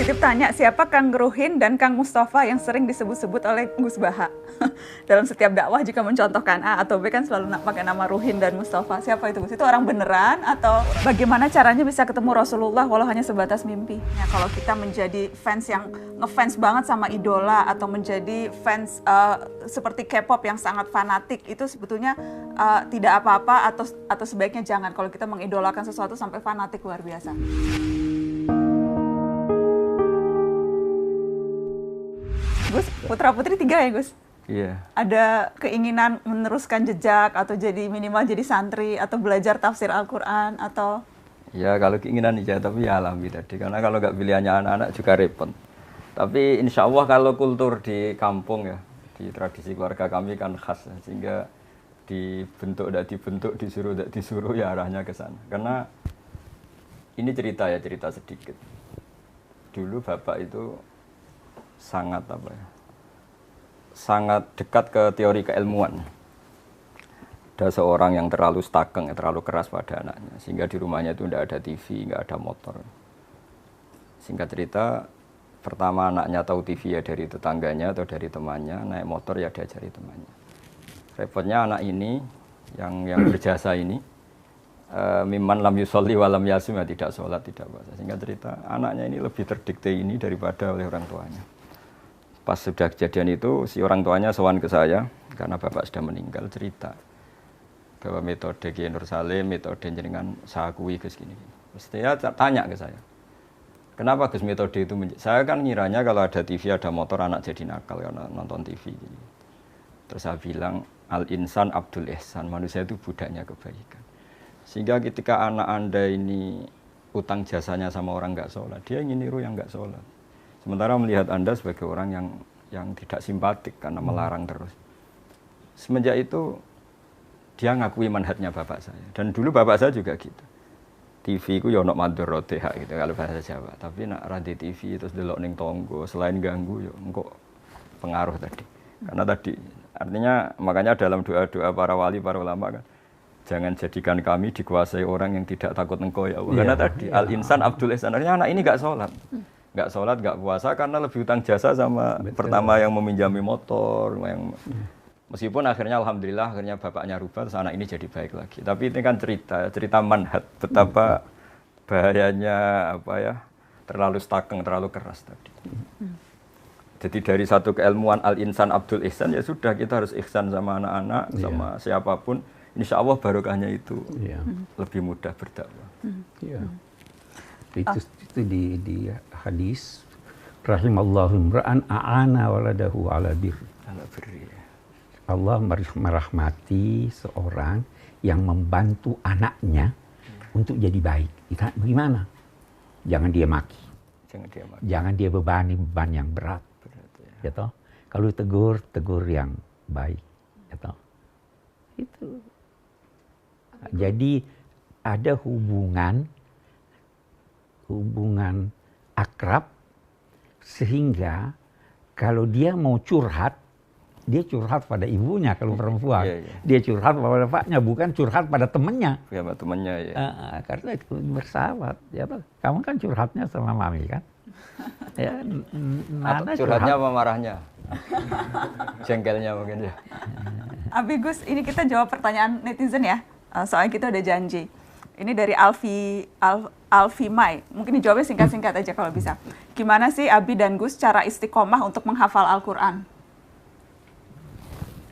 Titip tanya, siapa Kang Gruhin dan Kang Mustafa yang sering disebut-sebut oleh Gus Baha? Dalam setiap dakwah jika mencontohkan A atau B kan selalu pakai nama Ruhin dan Mustafa. Siapa itu Gus? Itu orang beneran atau bagaimana caranya bisa ketemu Rasulullah walau hanya sebatas mimpi? Ya, kalau kita menjadi fans yang ngefans banget sama idola atau menjadi fans seperti K-pop yang sangat fanatik, itu sebetulnya tidak apa-apa atau sebaiknya jangan kalau kita mengidolakan sesuatu sampai fanatik luar biasa. Gus, putra-putri 3 ya Gus? Iya. Ada keinginan meneruskan jejak atau jadi minimal jadi santri atau belajar tafsir Al-Quran atau? Ya kalau keinginan iya, tapi ya alami tadi. Karena kalau nggak pilihannya anak-anak juga repot. Tapi insya Allah kalau kultur di kampung ya, di tradisi keluarga kami kan khas. Sehingga dibentuk, tidak dibentuk, disuruh, tidak disuruh ya arahnya ke sana. Karena ini cerita sedikit. Dulu bapak itu sangat dekat ke teori keilmuan. Ada seorang yang terlalu stakeng, terlalu keras pada anaknya, sehingga di rumahnya itu tidak ada TV, nggak ada motor. Singkat cerita, pertama anaknya tahu TV ya dari tetangganya atau dari temannya, naik motor ya diajari temannya. Repotnya anak ini yang berjasa ini, mimman lam yusolli wa lam yasum, ya tidak sholat, tidak puasa. Singkat cerita, anaknya ini lebih terdikte ini daripada oleh orang tuanya. Pas sudah kejadian itu, si orang tuanya sowan ke saya, karena bapak sudah meninggal, cerita bahwa metode Kiai Nur Salim, metode jenengan saya akui Gus gini. Terus dia tanya ke saya, kenapa Gus metode itu? Saya kan ngiranya kalau ada TV, ada motor, anak jadi nakal karena nonton TV. Terus saya bilang, al-insan abdul ihsan, manusia itu budaknya kebaikan. Sehingga ketika anak Anda ini utang jasanya sama orang nggak sholat, dia ingin niru yang nggak sholat. Sementara melihat Anda sebagai orang yang tidak simpatik karena melarang terus. Semenjak itu dia ngakui manhajnya bapak saya. Dan dulu bapak saya juga gitu. TV ku ya ono madharote gitu kalau bahasa Jawa. Tapi nak radi TV terus delok ning tonggo selain ganggu ya engko pengaruh tadi. Karena tadi artinya makanya dalam doa-doa para wali, para ulama kan, jangan jadikan kami dikuasai orang yang tidak takut engkau ya Allah. Karena tadi al-insan abdul ihsan, artinya anak ini enggak sholat. Nggak sholat, nggak puasa karena lebih utang jasa sama pertama yang meminjami motor, yang meskipun akhirnya alhamdulillah akhirnya bapaknya rubah, terus anak ini jadi baik lagi. Tapi ini kan cerita manhaj betapa bahayanya terlalu stakeng, terlalu keras tadi. Jadi dari satu keilmuan al-insan abdul ihsan ya sudah kita harus ihsan sama anak-anak, sama siapapun. Insya Allah barokahnya itu lebih mudah berdakwah. Itu di hadis rahimallahu imra'an a'ana waladahu ala birri. Allah merahmati seorang yang membantu anaknya untuk jadi baik. Bagaimana? Jangan dia maki. Jangan dia bebani beban yang berat. Ya toh? Kalau tegur yang baik. Ya toh? Itu. Jadi ada hubungan akrab sehingga kalau dia mau curhat, dia curhat pada ibunya kalau perempuan. Dia curhat pada bapaknya, bukan curhat pada temannya. Ya, pada temannya ya. Karena itu bersahabat. Ya, kamu kan curhatnya sama mami kan? Ya, Nana curhatnya apa marahnya? Jengkelnya mungkin ya. Abi Gus, ini kita jawab pertanyaan netizen ya. Soalnya kita udah janji. Ini dari Alfi Mai. Mungkin dijawabnya singkat-singkat aja kalau bisa. Gimana sih Abi dan Gus cara istiqomah untuk menghafal Al-Quran?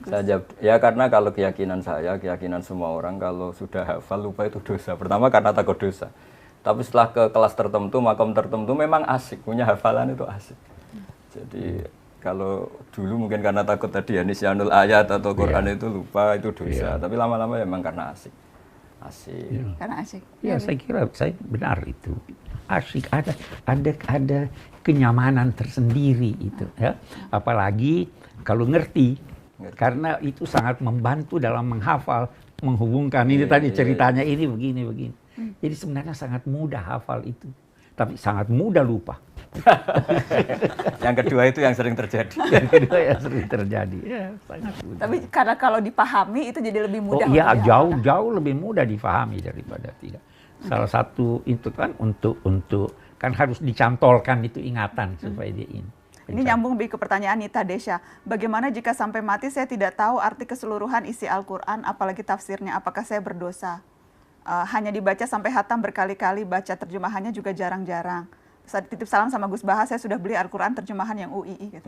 Saya jawab, ya karena kalau keyakinan saya, keyakinan semua orang kalau sudah hafal lupa itu dosa. Pertama karena takut dosa. Tapi setelah ke kelas tertentu, makom tertentu memang asik. Punya hafalan itu asik. Jadi kalau dulu mungkin karena takut tadi ya nisyanul ayat atau Quran itu lupa itu dosa. Tapi lama-lama memang karena asik. Karena asik. Ya, saya kira saya benar itu. Asik, ada kenyamanan tersendiri itu ya. Apalagi kalau ngerti. Karena itu sangat membantu dalam menghafal, menghubungkan ini tadi ceritanya ini begini. Jadi sebenarnya sangat mudah hafal itu. Tapi sangat mudah lupa. Yang kedua itu yang sering terjadi. Ya, sangat mudah. Tapi karena kalau dipahami itu jadi lebih mudah. Oh iya, jauh lebih mudah dipahami daripada tidak. Salah satu itu kan untuk kan harus dicantolkan itu ingatan supaya dia ini. Ini nyambung ke pertanyaan Nita Desya. Bagaimana jika sampai mati saya tidak tahu arti keseluruhan isi Al-Quran, apalagi tafsirnya? Apakah saya berdosa? Hanya dibaca sampai hatam berkali-kali, baca terjemahannya juga jarang-jarang. Saya titip salam sama Gus Baha, saya sudah beli Al-Quran terjemahan yang UII. Gitu.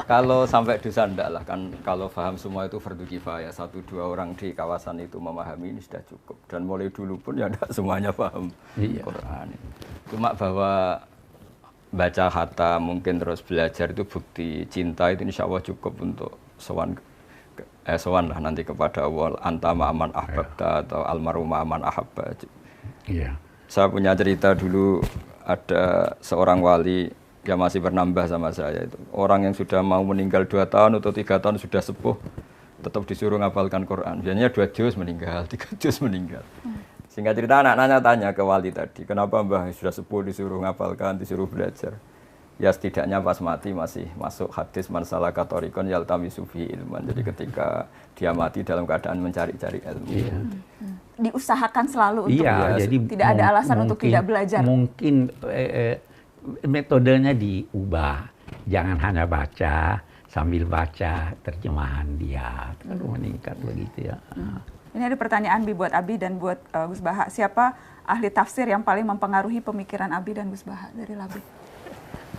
Kalau sampai dosa enggak lah, kan kalau paham semua itu fardu kifayah, 1-2 orang di kawasan itu memahami ini sudah cukup. Dan mulai dulu pun ya enggak semuanya paham Quran. Cuma bahwa baca khatam mungkin terus belajar itu bukti cinta itu insya Allah cukup untuk sowan lah nanti kepada Allah, anta ma'aman ahbabta atau almarhum ma'aman ahabba. Iya. Saya punya cerita dulu, ada seorang wali yang masih bernambah sama saya itu. Orang yang sudah mau meninggal 2 tahun atau 3 tahun sudah sepuh, tetap disuruh ngapalkan Quran. Biasanya 2 juz meninggal, 3 juz meninggal. Sehingga cerita anak-anaknya tanya ke wali tadi, kenapa mbah sudah sepuh disuruh ngapalkan, disuruh belajar? Ya setidaknya pas mati masih masuk hadis man salaka thariqan yaltamisu fihi ilman. Jadi ketika dia mati dalam keadaan mencari-cari ilmu. Iya. Diusahakan selalu untuk jadi tidak ada alasan untuk tidak belajar. Mungkin metodenya diubah. Jangan hanya baca, sambil baca terjemahan dia. Terlalu meningkat begitu ya. Ini ada pertanyaan buat Abi dan buat Gus Baha. Siapa ahli tafsir yang paling mempengaruhi pemikiran Abi dan Gus Baha dari Labi?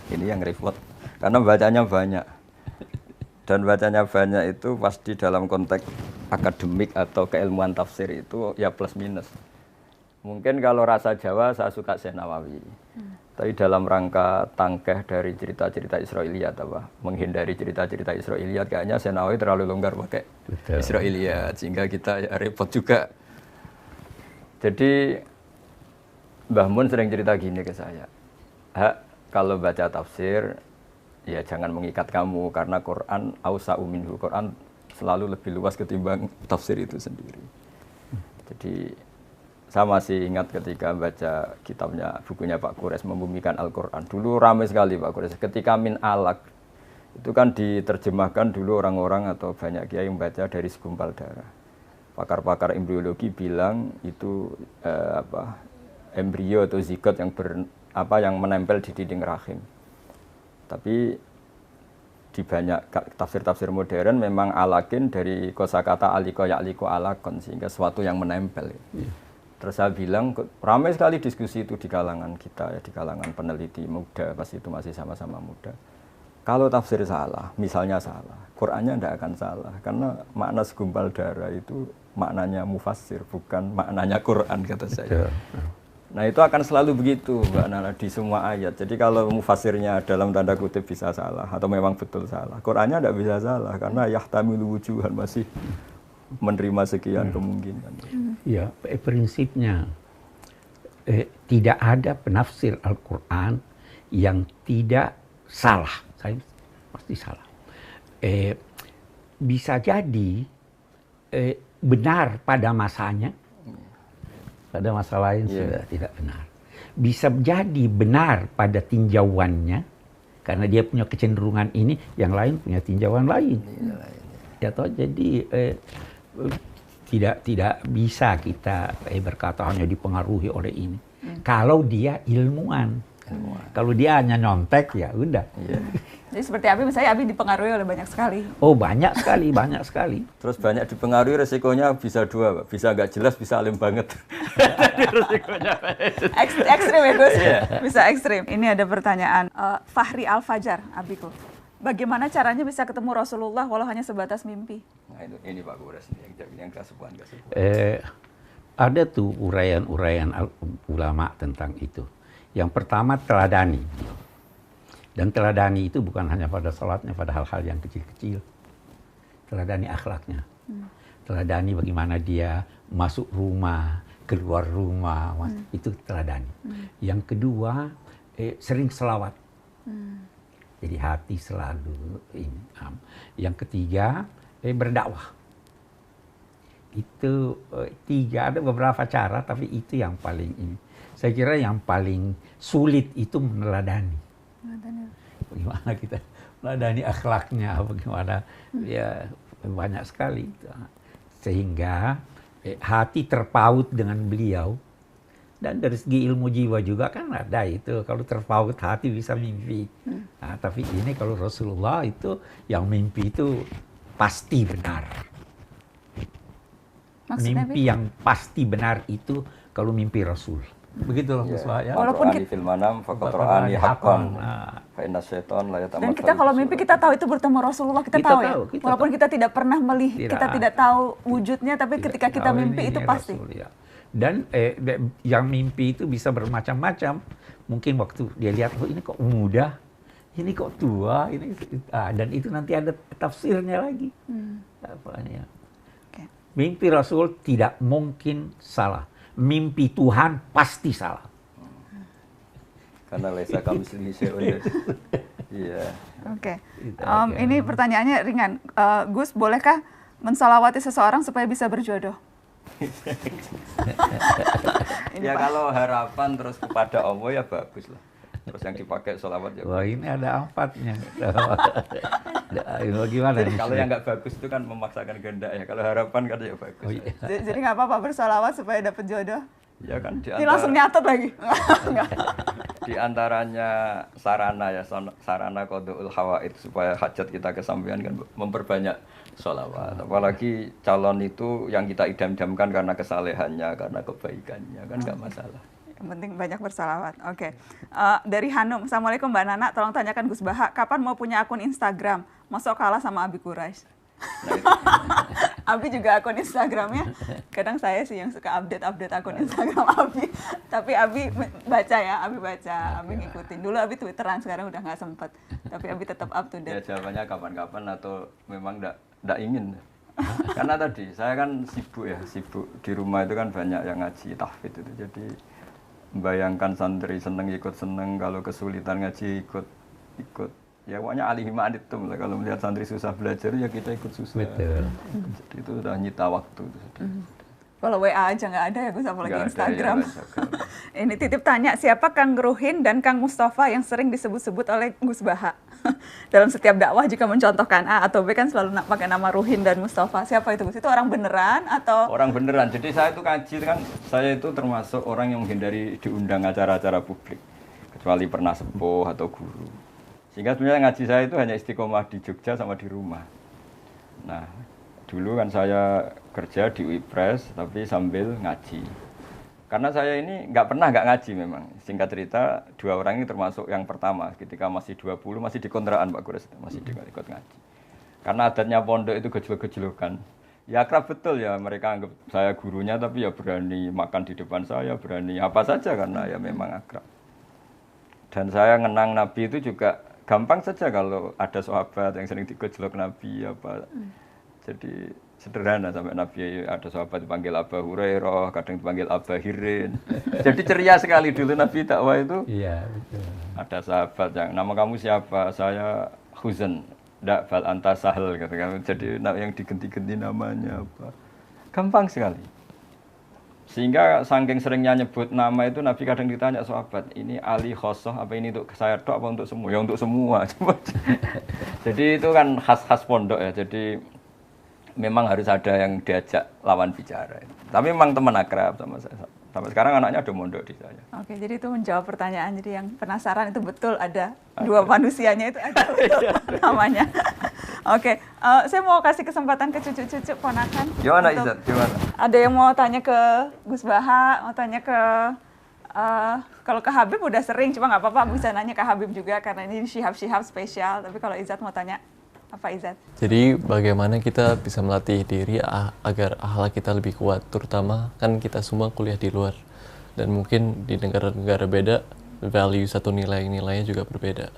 Ini yang repot, karena bacanya banyak. Dan bacanya banyak itu pasti dalam konteks akademik atau keilmuan tafsir itu ya plus minus. Mungkin kalau rasa Jawa saya suka Syekh Nawawi. Tapi dalam rangka tangkeh dari cerita-cerita Israiliyat apa, menghindari cerita-cerita Israiliyat kayaknya Syekh Nawawi terlalu longgar pakai Israiliyat sehingga kita ya repot juga. Jadi Mbah Mun sering cerita gini ke saya. Kalau baca tafsir, ya jangan mengikat kamu, karena Quran awsa'u minhu, Quran selalu lebih luas ketimbang tafsir itu sendiri. Jadi saya masih ingat ketika baca kitabnya, bukunya Pak Quraisy Membumikan Al-Quran. Dulu ramai sekali Pak Quraisy, ketika min alaq, itu kan diterjemahkan dulu orang-orang atau banyak kiai yang baca dari segumpal darah. Pakar-pakar embriologi bilang itu embrio atau zigot yang menempel di dinding rahim. Tapi di banyak tafsir-tafsir modern memang alakin dari kosakata aliko ya'liko alakon, sehingga sesuatu yang menempel. Terus saya bilang, ramai sekali diskusi itu di kalangan kita, ya, di kalangan peneliti muda, pas itu masih sama-sama muda. Kalau tafsir salah, misalnya salah, Qur'annya tidak akan salah, karena makna segumpal darah itu maknanya mufassir, bukan maknanya Qur'an, kata saya. Nah itu akan selalu begitu Mbak Nana di semua ayat. Jadi kalau mufasirnya dalam tanda kutip bisa salah atau memang betul salah, Qur'annya tidak bisa salah karena yahtamilu wujuhan, masih menerima sekian kemungkinan. Ya, prinsipnya tidak ada penafsir Al-Quran yang tidak salah. Saya pasti salah. Bisa jadi benar pada masanya, pada masa lain sudah tidak benar. Bisa jadi benar pada tinjauannya, karena dia punya kecenderungan ini, yang lain punya tinjauan lain. Ya toh, jadi tidak bisa kita berkata hanya dipengaruhi oleh ini. Kalau dia ilmuwan. Kalau dia hanya nyontek ya udah. Jadi seperti Abi, misalnya Abi dipengaruhi oleh banyak sekali. Oh banyak sekali, banyak sekali. Terus banyak dipengaruhi, resikonya bisa 2, Pak. Bisa nggak jelas, bisa alim banget. Resikonya ekstrim ya Gus, bisa ekstrim. Ini ada pertanyaan, Fahri Al-Fajar, Abiku. Bagaimana caranya bisa ketemu Rasulullah walau hanya sebatas mimpi? Nah ini Pak Quraisy yang kasuhan. Ada tuh uraian-uraian ulama tentang itu. Yang pertama teladani. Dan teladani itu bukan hanya pada salatnya, pada hal-hal yang kecil-kecil. Teladani akhlaknya. Teladani bagaimana dia masuk rumah, keluar rumah, itu teladani. Yang kedua, sering selawat. Jadi hati selalu ini. Yang ketiga, berdakwah. Itu 3, ada beberapa cara, tapi itu yang paling ini. Saya kira yang paling sulit itu meneladani. Bagaimana kita meneladani akhlaknya, bagaimana ya banyak sekali. Sehingga hati terpaut dengan beliau Dan dari segi ilmu jiwa juga kan ada itu. Kalau terpaut hati bisa mimpi. Nah, tapi ini kalau Rasulullah itu yang mimpi itu pasti benar. Maksudnya, Mimpi yang pasti benar itu kalau mimpi Rasul. Begitu loh Gus Wah, ya. Walaupun Walaupun fil manam faqad ra'ani haqqan. Fa inna syaitan la dan kita kalau mimpi kita tahu itu bertemu Rasulullah, kita tahu ya. Walaupun kita tidak pernah melihat, kita tidak tahu wujudnya, tapi ketika kita mimpi itu pasti. Rasul, ya. Dan yang mimpi itu bisa bermacam-macam. Mungkin waktu dia lihat, oh ini kok muda, ini kok tua, dan itu nanti ada tafsirnya lagi. Apanya? Okay. Mimpi Rasul tidak mungkin salah. Mimpi Tuhan pasti salah. Karena laisa kamitslihi syai'un. Iya. Oke. Ini pertanyaannya ringan. Gus, bolehkah mensalawati seseorang supaya bisa berjodoh? Ya kalau harapan terus kepada Allah ya bagus lah. Terus yang dipakai sholawat ya. Wah ini ada 4-nya. Gimana nih? Kalau yang nggak bagus itu kan memaksakan kehendak ya. Kalau harapan kan ya bagus. Oh, iya. Jadi nggak apa-apa bersalawat supaya dapat jodoh? Ya kan Ini langsung nyatet lagi. Di antaranya sarana ya, sarana qadul hawaid supaya hajat kita kesampaian kan memperbanyak sholawat. Apalagi calon itu yang kita idam-idamkan karena kesalehannya, karena kebaikannya kan nggak masalah. Yang penting banyak bersalawat. Oke. Dari Hanum, Assalamualaikum Mbak Nana, tolong tanyakan Gus Baha, kapan mau punya akun Instagram? Masuk kalah sama Abi Quraisy. Abi juga akun Instagramnya. Kadang saya sih yang suka update akun Instagram Abi. Tapi Abi baca ya, Abi baca, Abi ngikutin. Dulu Abi Twitteran, sekarang udah nggak sempet. Tapi Abi tetap up to date. Ya jawabannya kapan-kapan atau memang nggak ingin. Karena tadi saya kan sibuk di rumah itu kan banyak yang ngaji tahfidz itu. Jadi membayangkan santri seneng ikut seneng, kalau kesulitan ngaji ikut. Ya pokoknya alihima anitum lah, kalau melihat santri susah belajar ya kita ikut susah. Betul. Jadi itu udah nyita waktu. Kalau WA aja nggak ada ya Gus, apalagi Nggak Instagram. ada, ya, Ini titip tanya, siapa Kang Ruhin dan Kang Mustafa yang sering disebut-sebut oleh Gus Baha? Dalam setiap dakwah jika mencontohkan A atau B kan selalu pakai nama Ruhin dan Mustafa. Siapa itu Gus? Itu orang beneran atau? Orang beneran. Jadi saya itu ngaji kan, saya itu termasuk orang yang menghindari diundang acara-acara publik. Kecuali pernah sepuh atau guru. Sehingga sebenarnya ngaji saya itu hanya istiqomah di Jogja sama di rumah. Nah, dulu kan saya kerja di UIPres tapi sambil ngaji. Karena saya ini nggak ngaji memang. Singkat cerita, 2 orang ini termasuk yang pertama. Ketika masih 20, masih di kontrakan Pak Gures, masih ikut ngaji. Karena adatnya pondok itu gejlok-gejlokan. Ya akrab betul ya, mereka anggap saya gurunya tapi ya berani makan di depan saya, berani apa saja karena ya memang akrab. Dan saya ngenang Nabi itu juga gampang saja kalau ada sahabat yang sering digojlok Nabi apa. Jadi sederhana sampai Nabi ada sahabat dipanggil Abu Hurairah, kadang dipanggil Abu Hirin. Jadi ceria sekali dulu Nabi dakwah itu. Iya, betul. Ada sahabat yang nama kamu siapa? Saya Huzan. Ndak bal anta sahel gitu kan. Jadi yang diganti-ganti namanya apa. Gampang sekali. Sehingga saking seringnya nyebut nama itu Nabi kadang ditanya sahabat, ini Ali khosoh apa ini untuk saya tok apa untuk semua? Ya untuk semua. Jadi itu kan khas-khas pondok ya. Jadi memang harus ada yang diajak lawan bicara. Tapi memang teman akrab sama saya. Sampai sekarang anaknya ada mondok di saya. Oke, jadi itu menjawab pertanyaan. Jadi yang penasaran itu betul ada 2 manusianya itu ada betul namanya. Oke, saya mau kasih kesempatan ke cucu-cucu ponakan. Gimana Izat? Gimana? Ada yang mau tanya ke Gus Baha, mau tanya ke kalau ke Habib udah sering, cuma nggak apa-apa bisa nanya ke Habib juga karena ini Syihab spesial. Tapi kalau Izat mau tanya apa Izat? Jadi bagaimana kita bisa melatih diri agar akhlak kita lebih kuat, terutama kan kita semua kuliah di luar dan mungkin di negara-negara beda value atau nilai-nilainya juga berbeda.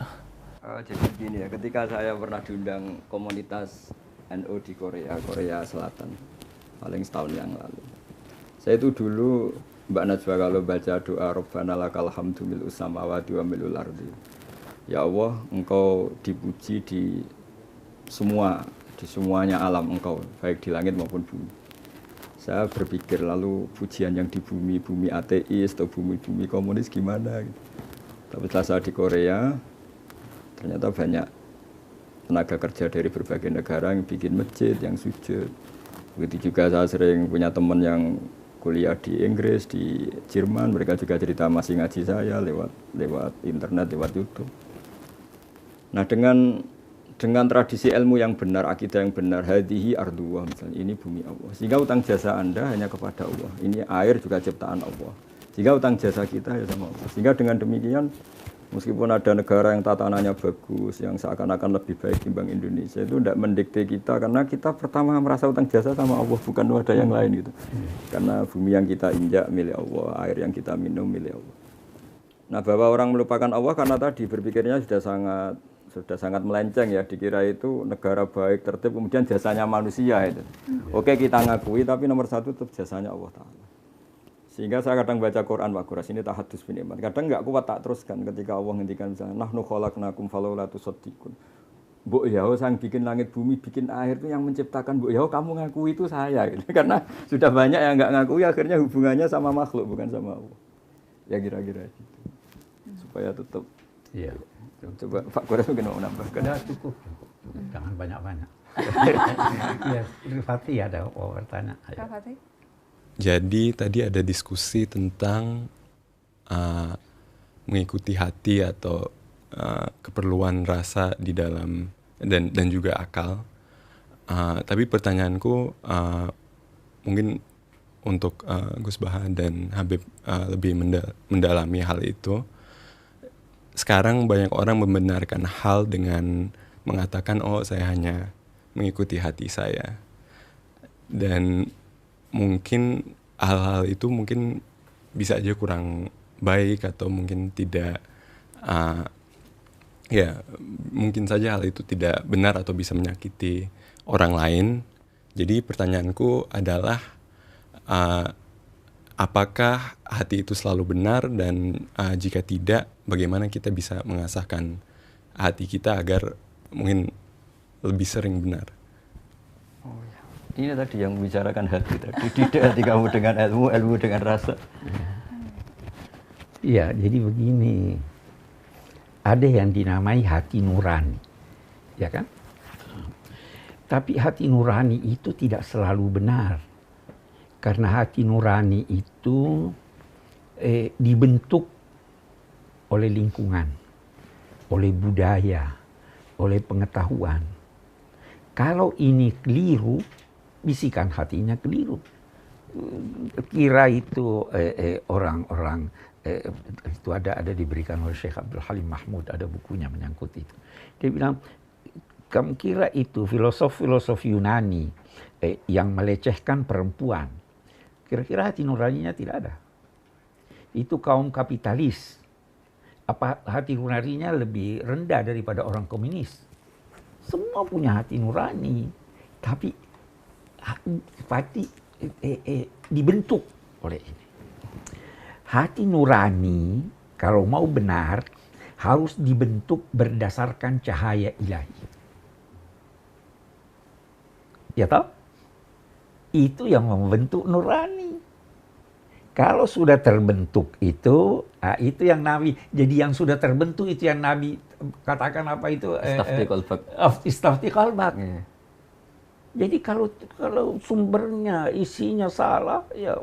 Jadi begini ya, ketika saya pernah diundang komunitas NU di Korea Selatan, paling setahun yang lalu. Saya itu dulu Mbak Najwa kalau baca doa Rabbana lakal hamdu mil'us samawati wa mil'ul ardi. Ya Allah, Engkau dipuji di semuanya alam Engkau, baik di langit maupun bumi. Saya berpikir lalu pujian yang di bumi ateis atau bumi komunis gimana gitu. Tapi setelah saya di Korea, ternyata banyak tenaga kerja dari berbagai negara yang bikin masjid, yang sujud. Begitu juga saya sering punya teman yang kuliah di Inggris, di Jerman, mereka juga cerita masih ngaji saya lewat internet, lewat YouTube. Nah, dengan tradisi ilmu yang benar, akidah yang benar, hadhihi ardullah misalnya, ini bumi Allah. Sehingga utang jasa Anda hanya kepada Allah. Ini air juga ciptaan Allah. Sehingga utang jasa kita ya sama Allah. Sehingga dengan demikian, meskipun ada negara yang tatanannya bagus, yang seakan-akan lebih baik timbang Indonesia, itu tidak mendikte kita, karena kita pertama merasa utang jasa sama Allah, bukan ada yang lain gitu. Karena bumi yang kita injak milik Allah, air yang kita minum milik Allah. Nah, bahwa orang melupakan Allah karena tadi berpikirnya sudah sangat melenceng ya, dikira itu negara baik, tertib, kemudian jasanya manusia itu. Oke, kita ngakui, tapi nomor satu tetap jasanya Allah Ta'ala. Sehingga saya kadang baca Quran, Pak Quras, ini tahadus bin iman. Kadang nggak kuat tak teruskan ketika Allah ngendikan misalnya, nahnu khalaqnakum falaula tusaddiqun. Mbok Yahoo sang bikin langit bumi, bikin air itu yang menciptakan Mbok Yahoo, kamu ngakui itu saya gitu. Karena sudah banyak yang nggak ngakui, akhirnya hubungannya sama makhluk bukan sama Allah. Ya kira-kira gitu. Supaya tetap. Iya. Coba Pak Quras mungkin mau nambahkan. Udah cukup. Jangan banyak-banyak. Ya, Rifati ada bertanya. Kak Fatih? Jadi tadi ada diskusi tentang mengikuti hati atau keperluan rasa di dalam dan juga akal. Tapi pertanyaanku mungkin untuk Gus Baha dan Habib lebih mendalami hal itu. Sekarang banyak orang membenarkan hal dengan mengatakan, oh saya hanya mengikuti hati saya. Dan mungkin hal-hal itu mungkin bisa aja kurang baik atau mungkin tidak, ya mungkin saja hal itu tidak benar atau bisa menyakiti orang lain. Jadi pertanyaanku adalah, apakah hati itu selalu benar, dan jika tidak, bagaimana kita bisa mengasahkan hati kita agar mungkin lebih sering benar? Oh, ya. Ini tadi yang membicarakan hati tadi, tidak hati kamu dengan ilmu, ilmu dengan rasa. Iya, jadi begini. Ada yang dinamai hati nurani, ya kan? Tapi hati nurani itu tidak selalu benar. Karena hati nurani itu dibentuk oleh lingkungan, oleh budaya, oleh pengetahuan. Kalau ini keliru, bisikan hatinya keliru. Kira itu orang-orang itu ada diberikan oleh Syekh Abdul Halim Mahmud, ada bukunya menyangkut itu. Dia bilang, kamu kira itu filosof Yunani yang melecehkan perempuan, kira-kira hati nuraninya tidak ada. Itu kaum kapitalis. Apa hati nuraninya lebih rendah daripada orang komunis? Semua punya hati nurani, tapi hati dibentuk oleh ini. Hati nurani kalau mau benar harus dibentuk berdasarkan cahaya ilahi. Ya tahu? Itu yang membentuk nurani. Kalau sudah terbentuk itu yang Nabi. Jadi yang sudah terbentuk itu yang Nabi katakan apa itu? Istafti qalbak. Jadi kalau sumbernya, isinya salah, ya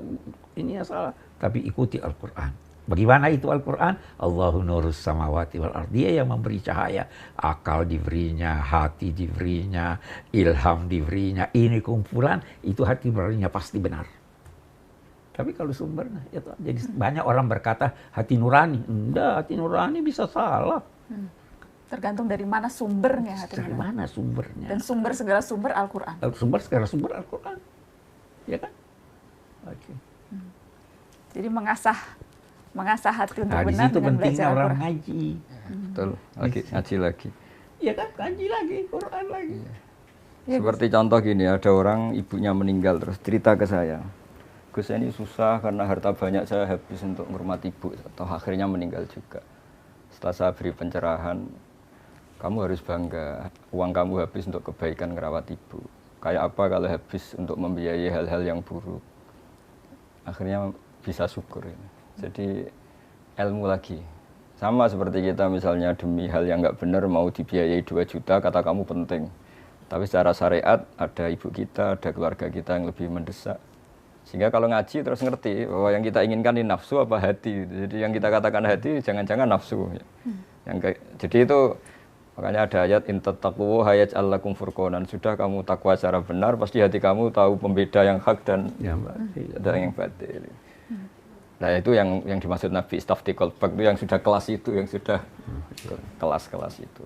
ininya salah. Tapi ikuti Al-Quran. Bagaimana itu Al-Quran? Allahu nurus samawati wal ardh. Dia yang memberi cahaya. Akal diberinya, hati diberinya, ilham diberinya. Ini kumpulan, itu hati nuraninya pasti benar. Tapi kalau sumbernya, ya, jadi banyak orang berkata hati nurani. Enggak, hati nurani bisa salah. Tergantung dari mana sumbernya hati nurani. Dari mana sumbernya? Dan segala sumber Al-Quran. Segala sumber Al-Quran. Ya kan? Oke. Jadi mengasah hati untuk Di benar situ dengan pentingnya belajar orang Al-Quran. ngaji. Betul, ngaji lagi. Iya kan, ngaji lagi, Quran lagi. Ya, Seperti contoh gini, ada orang ibunya meninggal terus cerita ke saya, Gus ini susah karena harta banyak saya habis untuk menghormati ibu, atau akhirnya meninggal juga. Setelah saya beri pencerahan, kamu harus bangga, uang kamu habis untuk kebaikan ngerawat ibu. Kayak apa kalau habis untuk membiayai hal-hal yang buruk? Akhirnya bisa syukur. Jadi ilmu lagi. Sama seperti kita misalnya demi hal yang nggak benar mau dibiayai 2 juta, kata kamu penting. Tapi secara syariat ada ibu kita, ada keluarga kita yang lebih mendesak. Sehingga kalau ngaji terus ngerti bahwa yang kita inginkan ini nafsu apa hati. Jadi yang kita katakan hati jangan-jangan nafsu. Jadi itu makanya ada ayat intattaqu hayaj'al lakum furqanan. Sudah kamu takwa secara benar, pasti hati kamu tahu pembeda yang hak dan yang batil. Nah itu yang dimaksud Nabi istaftiqul qalb itu yang sudah kelas itu, yang sudah kelas-kelas itu.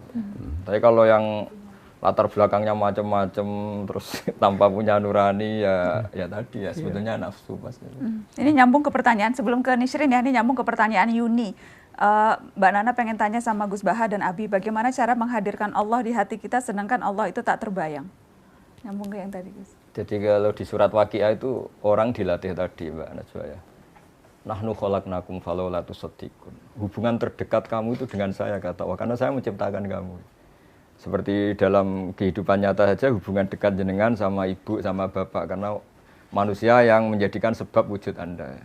Tapi kalau yang latar belakangnya macam-macam terus tanpa punya nurani ya tadi ya sebetulnya nafsu pasti. Ini nyambung ke pertanyaan sebelum ke Nishrin ya, ini nyambung ke pertanyaan Yuni. Mbak Nana pengen tanya sama Gus Baha dan Abi, bagaimana cara menghadirkan Allah di hati kita sedangkan Allah itu tak terbayang? Nyambung ke yang tadi, Gus. Jadi kalau di surat Waqiah itu orang dilatih tadi, Mbak Najwa ya. Nahnu khalaqnakum falaula tusaddiqun. Hubungan terdekat kamu itu dengan saya, kata Allah, karena saya menciptakan kamu. Seperti dalam kehidupan nyata saja hubungan dekat jenengan sama ibu sama bapak, karena manusia yang menjadikan sebab wujud Anda.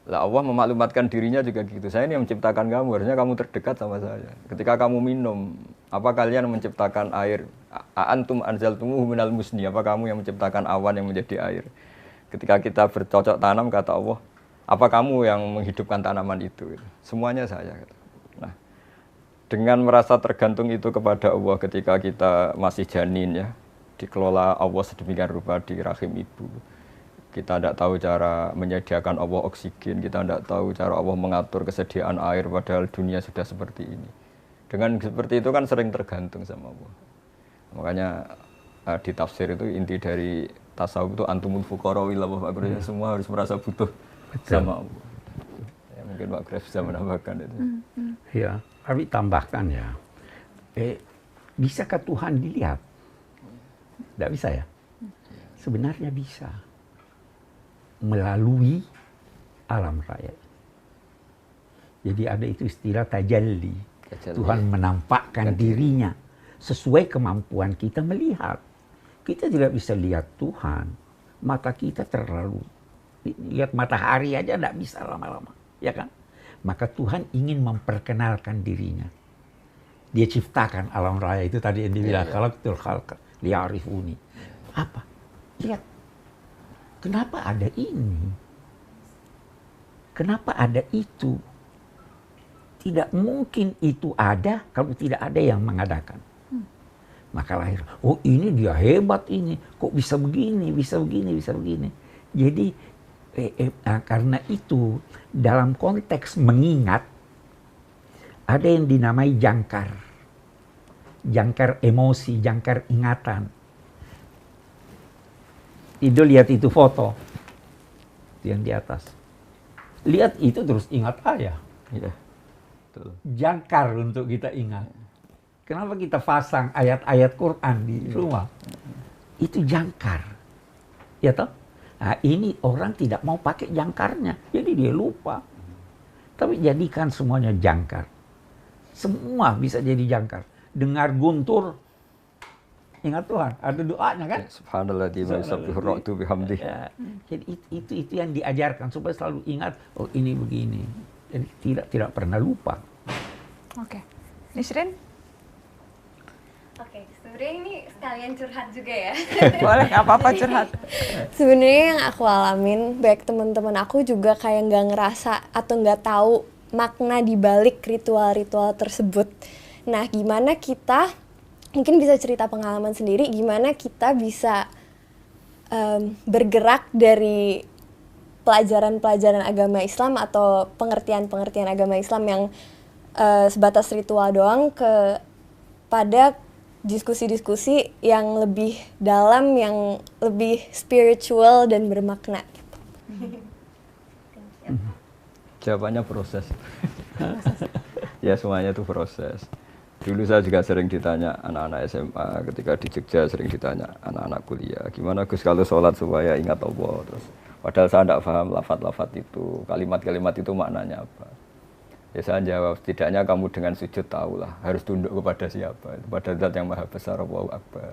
Lah Allah memaklumatkan dirinya juga gitu. Saya ini yang menciptakan kamu, harusnya kamu terdekat sama saya. Ketika kamu minum, apa kalian menciptakan air? Antum anzaltumuhu minal musni, apa kamu yang menciptakan awan yang menjadi air? Ketika kita bercocok tanam, kata Allah, apa kamu yang menghidupkan tanaman itu? Semuanya saya. Nah, dengan merasa tergantung itu kepada Allah ketika kita masih janin ya, dikelola Allah sedemikian rupa di rahim ibu. Kita tidak tahu cara menyediakan Allah oksigen, kita tidak tahu cara Allah mengatur kesediaan air, padahal dunia sudah seperti ini. Dengan seperti itu kan sering tergantung sama Allah. Makanya di tafsir itu inti dari tasawuf itu antumul fuqara ila Allah, semua harus merasa butuh sama Allah. Ya, mungkin Pak Graf bisa menambahkan itu. Ya, kami tambahkan ya. Bisakah Tuhan dilihat? Tidak bisa ya? Sebenarnya bisa. Melalui alam raya. Jadi ada itu istilah tajalli. Tuhan menampakkan dirinya sesuai kemampuan kita melihat. Kita tidak bisa lihat Tuhan. Mata kita terlalu lihat matahari aja tidak bisa lama-lama, ya kan? Maka Tuhan ingin memperkenalkan dirinya. Dia ciptakan alam raya itu tadi yang dibilang khalaqtul khalqa liya'rifuni. Apa? Lihat. Kenapa ada ini? Kenapa ada itu? Tidak mungkin itu ada kalau tidak ada yang mengadakan. Maka lahir, oh ini dia hebat ini. Kok bisa begini, bisa begini, bisa begini. Jadi karena itu dalam konteks mengingat ada yang dinamai jangkar. Jangkar emosi, jangkar ingatan. Itu lihat itu foto yang di atas. Lihat itu terus ingat ayah. Iya. Betul. Jangkar untuk kita ingat. Kenapa kita pasang ayat-ayat Quran di rumah? Itu jangkar. Ya toh? Nah, ini orang tidak mau pakai jangkarnya. Jadi dia lupa. Tapi jadikan semuanya jangkar. Semua bisa jadi jangkar. Dengar guntur, ingat Tuhan, ada doanya kan? Subhanallah di yusabbihu ra'du bihamdih. Ya, jadi itu yang diajarkan supaya selalu ingat, oh ini begini. Jadi tidak pernah lupa. Oke. Nishrin? Oke, sebenarnya ini sekalian curhat juga ya. Boleh, nggak apa-apa curhat. Sebenarnya yang aku alamin, baik teman-teman aku juga kayak nggak ngerasa atau nggak tahu makna di balik ritual-ritual tersebut. Nah, gimana kita, mungkin bisa cerita pengalaman sendiri, gimana kita bisa bergerak dari pelajaran-pelajaran agama Islam atau pengertian-pengertian agama Islam yang sebatas ritual doang pada diskusi-diskusi yang lebih dalam, yang lebih spiritual dan bermakna. Jawabannya proses. Ya semuanya itu proses. Dulu saya juga sering ditanya anak-anak SMA, ketika di Jogja sering ditanya anak-anak kuliah, gimana Gus kalau sholat supaya ingat Allah? Terus, padahal saya tidak paham lafaz-lafaz itu, kalimat-kalimat itu maknanya apa. Ya saya jawab, setidaknya kamu dengan sujud tahulah, harus tunduk kepada siapa, kepada Zat yang Maha Besar, Allahu Akbar.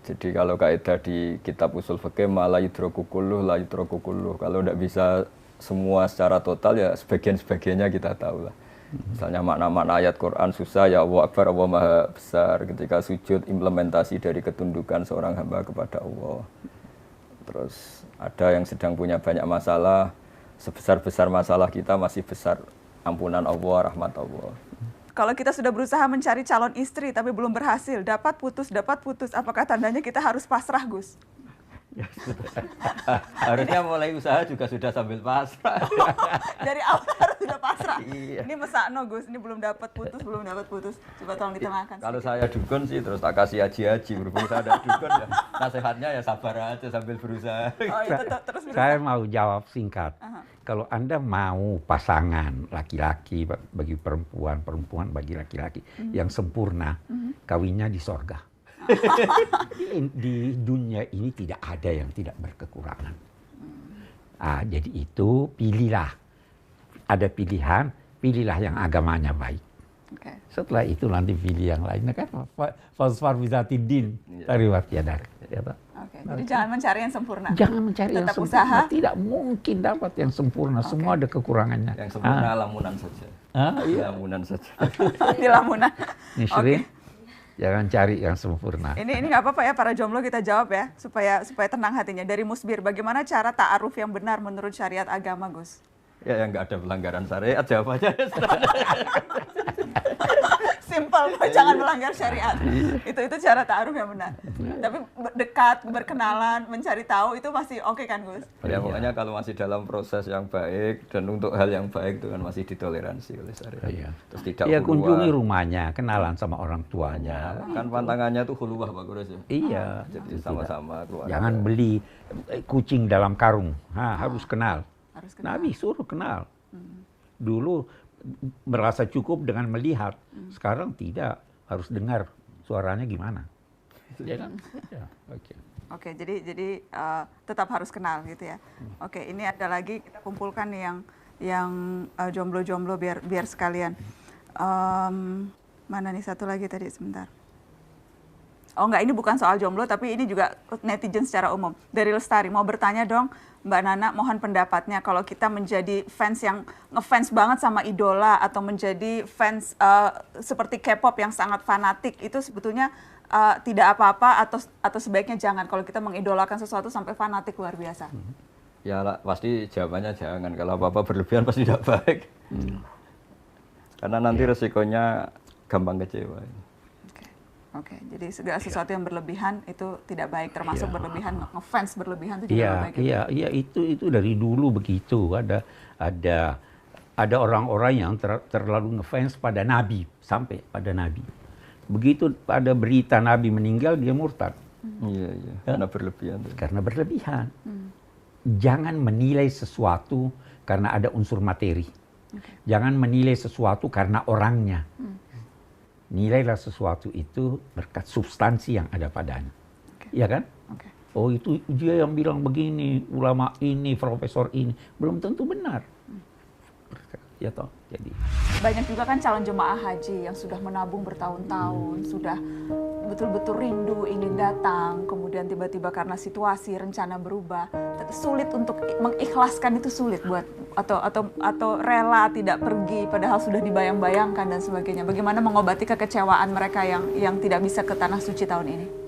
Jadi kalau kaidah di kitab usul fikih, ma la yudraku kulluh, la yudraku kulluh. Kalau tidak bisa semua secara total, ya sebagian-sebagiannya kita tahulah. Misalnya makna-makna ayat Quran susah, ya Allah Akbar, Allah Maha Besar. Ketika sujud, implementasi dari ketundukan seorang hamba kepada Allah. Terus ada yang sedang punya banyak masalah, sebesar-besar masalah kita masih besar ampunan Allah, rahmat Allah. Kalau kita sudah berusaha mencari calon istri tapi belum berhasil, dapat putus, apakah tandanya kita harus pasrah, Gus? Harusnya mulai usaha juga sudah sambil pasrah. Dari awal harus sudah pasrah. Iya. Ini mesakno, Gus, ini belum dapat putus. Coba tolong ditengahkan. Kalau saya dukun sih terus tak kasih haji-haji, berhubung saya ada dukun ya. Nasihatnya ya sabar aja sambil berusaha. Oh, itu terus berusaha. Saya mau jawab singkat. Kalau Anda mau pasangan laki-laki bagi perempuan, perempuan bagi laki-laki yang sempurna, kawinnya di sorga. Di dunia ini tidak ada yang tidak berkekurangan. Jadi itu pilihlah. Ada pilihan, pilihlah yang agamanya baik. Okay. Setelah itu nanti pilih yang lainnya kan. Fasfar bizatidin, tariwat yadak. Oke, jadi jangan mencari yang sempurna. Jangan mencari yang Tetap sempurna. usaha. Tidak mungkin dapat yang sempurna. Semua ada kekurangannya. Yang sempurna lamunan saja. Iya. Lamunan saja. Di lamunan. Nisrin, jangan cari yang sempurna. Ini nggak apa-apa ya para jomblo, kita jawab ya supaya tenang hatinya. Dari Musbir, bagaimana cara ta'aruf yang benar menurut syariat agama, Gus? Ya yang nggak ada pelanggaran syariat jawabannya. Simpel, jangan melanggar syariat. Itu cara ta'aruf yang benar. Tapi dekat, berkenalan, mencari tahu itu masih oke kan, Gus? Ya pokoknya kalau masih dalam proses yang baik dan untuk hal yang baik itu kan masih ditoleransi oleh syariat. Iya. Terus tidak Ya huluwah. kunjungi rumahnya, kenalan sama orang tuanya. Kan pantangannya tuh huluwah Pak Guru ya. Iya. Jadi sama-sama keluarga. Jangan beli kucing dalam karung. Harus kenal. Harus kenal. Nabi suruh kenal. Dulu merasa cukup dengan melihat. Sekarang tidak. Harus dengar suaranya gimana. Ya kan? Ya, oke. Oke, jadi tetap harus kenal gitu ya. Oke, ini ada lagi kita kumpulkan nih yang jomblo-jomblo biar sekalian. Mana nih satu lagi tadi sebentar. Oh enggak, ini bukan soal jomblo tapi ini juga netizen secara umum. Dari Lestari mau bertanya dong, Mbak Nana, mohon pendapatnya kalau kita menjadi fans yang ngefans banget sama idola atau menjadi fans seperti K-pop yang sangat fanatik, itu sebetulnya tidak apa-apa atau sebaiknya jangan kalau kita mengidolakan sesuatu sampai fanatik luar biasa? Ya lah, pasti jawabannya jangan. Kalau apa-apa berlebihan pasti tidak baik. Karena nanti resikonya gampang kecewa. Oke, jadi segala sesuatu yang berlebihan itu tidak baik, termasuk berlebihan, ngefans berlebihan itu juga tidak baik. Iya, itu dari dulu begitu. Ada orang-orang yang terlalu ngefans pada Nabi, sampai pada Nabi. Begitu ada berita Nabi meninggal, dia murtad. Iya, karena berlebihan. Karena berlebihan. Jangan menilai sesuatu karena ada unsur materi. Jangan menilai sesuatu karena orangnya. Nilailah sesuatu itu berkat substansi yang ada padanya. Iya kan? Oh itu dia yang bilang begini, ulama ini, profesor ini. Belum tentu benar. Ya toh, jadi. Banyak juga kan calon jemaah haji yang sudah menabung bertahun-tahun, sudah betul-betul rindu ingin datang, kemudian tiba-tiba karena situasi, rencana berubah, sulit untuk mengikhlaskan, itu sulit buat atau rela tidak pergi padahal sudah dibayang-bayangkan dan sebagainya. Bagaimana mengobati kekecewaan mereka yang tidak bisa ke tanah suci tahun ini?